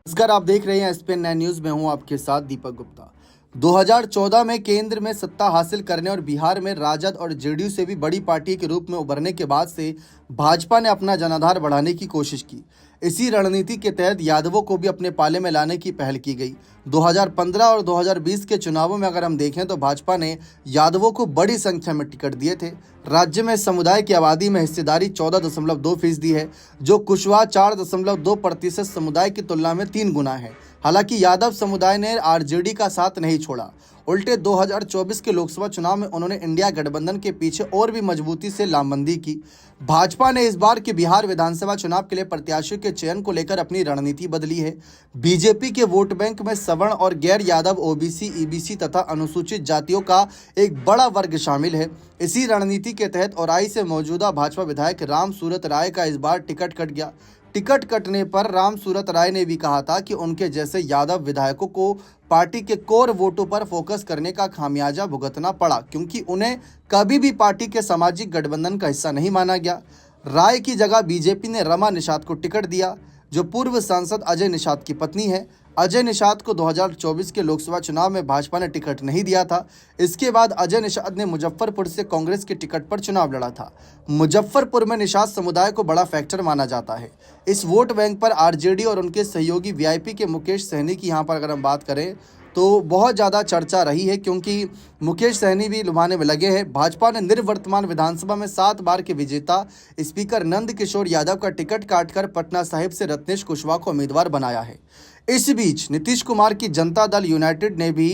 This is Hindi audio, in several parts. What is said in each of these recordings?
नमस्कार, आप देख रहे हैं एसपीएन 9 न्यूज में हूं आपके साथ दीपक गुप्ता। 2014 में केंद्र में सत्ता हासिल करने और बिहार में राजद और जेडीयू से भी बड़ी पार्टी के रूप में उभरने के बाद से भाजपा ने अपना जनाधार बढ़ाने की कोशिश की। इसी रणनीति के तहत यादवों को भी अपने पाले में लाने की पहल की गई। 2015 और 2020 के चुनावों में अगर हम देखें तो भाजपा ने यादवों को बड़ी संख्या में टिकट दिए थे। राज्य में समुदाय की आबादी में हिस्सेदारी 14.2% है, जो कुशवाहा 4.2% समुदाय की तुलना में 3 गुना है। हालांकि यादव समुदाय ने आरजेडी का साथ नहीं छोड़ा। उल्टे 2024 के लोकसभा चुनाव में उन्होंने इंडिया गठबंधन के पीछे और भी मजबूती से लामबंदी की। भाजपा ने इस बार के बिहार विधानसभा चुनाव के लिए प्रत्याशियों के चयन को लेकर अपनी रणनीति बदली है। बीजेपी के वोट बैंक में सवर्ण और गैर यादव, ओबीसी, ईबीसी तथा अनुसूचित जातियों का एक बड़ा वर्ग शामिल है। इसी रणनीति के तहत औराई से मौजूदा भाजपा विधायक राम सूरत राय का इस बार टिकट कट गया। टिकट कटने पर राम सूरत राय ने भी कहा था कि उनके जैसे यादव विधायकों को पार्टी के कोर वोटों पर फोकस करने का खामियाजा भुगतना पड़ा, क्योंकि उन्हें कभी भी पार्टी के सामाजिक गठबंधन का हिस्सा नहीं माना गया। राय की जगह बीजेपी ने रमा निषाद को टिकट दिया, जो पूर्व सांसद अजय निषाद की पत्नी है। अजय निषाद को 2024 के लोकसभा चुनाव में भाजपा ने टिकट नहीं दिया था। इसके बाद अजय निषाद ने मुजफ्फरपुर से कांग्रेस के टिकट पर चुनाव लड़ा था। मुजफ्फरपुर में निषाद समुदाय को बड़ा फैक्टर माना जाता है। इस वोट बैंक पर आरजेडी और उनके सहयोगी वीआईपी के मुकेश सहनी की यहाँ पर अगर हम बात करें तो बहुत ज़्यादा चर्चा रही है, क्योंकि मुकेश सहनी भी लुभाने में लगे हैं। भाजपा ने निर्वर्तमान विधानसभा में 7 बार के विजेता स्पीकर नंद किशोर यादव का टिकट काटकर पटना साहिब से रत्नेश कुशवाहा को उम्मीदवार बनाया है। इस बीच नीतीश कुमार की जनता दल यूनाइटेड ने भी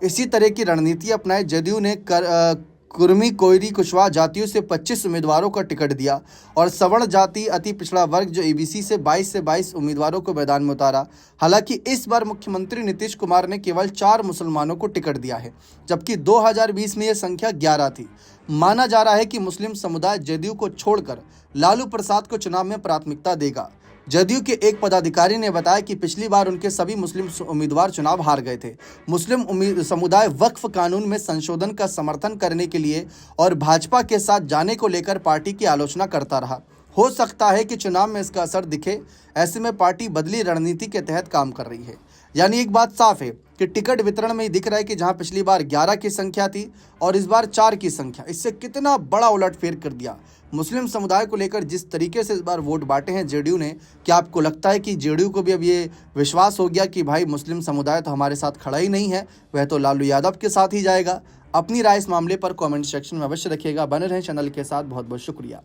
इसी तरह की रणनीति अपनाई। जदयू ने कुर्मी, कोयरी, कुशवाहा जातियों से 25 उम्मीदवारों का टिकट दिया और सवर्ण जाति, अति पिछड़ा वर्ग जो ईबीसी से 22 उम्मीदवारों को मैदान में उतारा। हालांकि इस बार मुख्यमंत्री नीतीश कुमार ने केवल 4 मुसलमानों को टिकट दिया है, जबकि 2020 में यह संख्या 11 थी। माना जा रहा है कि मुस्लिम समुदाय जदयू को छोड़कर लालू प्रसाद को चुनाव में प्राथमिकता देगा। जदयू के एक पदाधिकारी ने बताया कि पिछली बार उनके सभी मुस्लिम उम्मीदवार चुनाव हार गए थे। मुस्लिम समुदाय वक्फ कानून में संशोधन का समर्थन करने के लिए और भाजपा के साथ जाने को लेकर पार्टी की आलोचना करता रहा। हो सकता है कि चुनाव में इसका असर दिखे। ऐसे में पार्टी बदली रणनीति के तहत काम कर रही है। यानी एक बात साफ है कि टिकट वितरण में दिख रहा है कि जहां पिछली बार 11 की संख्या थी और इस बार 4 की संख्या, इससे कितना बड़ा उलटफेर कर दिया। मुस्लिम समुदाय को लेकर जिस तरीके से इस बार वोट बांटे हैं जेडीयू ने, क्या आपको लगता है कि जेडीयू को भी अब ये विश्वास हो गया कि भाई मुस्लिम समुदाय तो हमारे साथ खड़ा ही नहीं है, वह तो लालू यादव के साथ ही जाएगा? अपनी राय इस मामले पर कमेंट सेक्शन में अवश्य रखिएगा। बने रहें चैनल के साथ। बहुत बहुत शुक्रिया।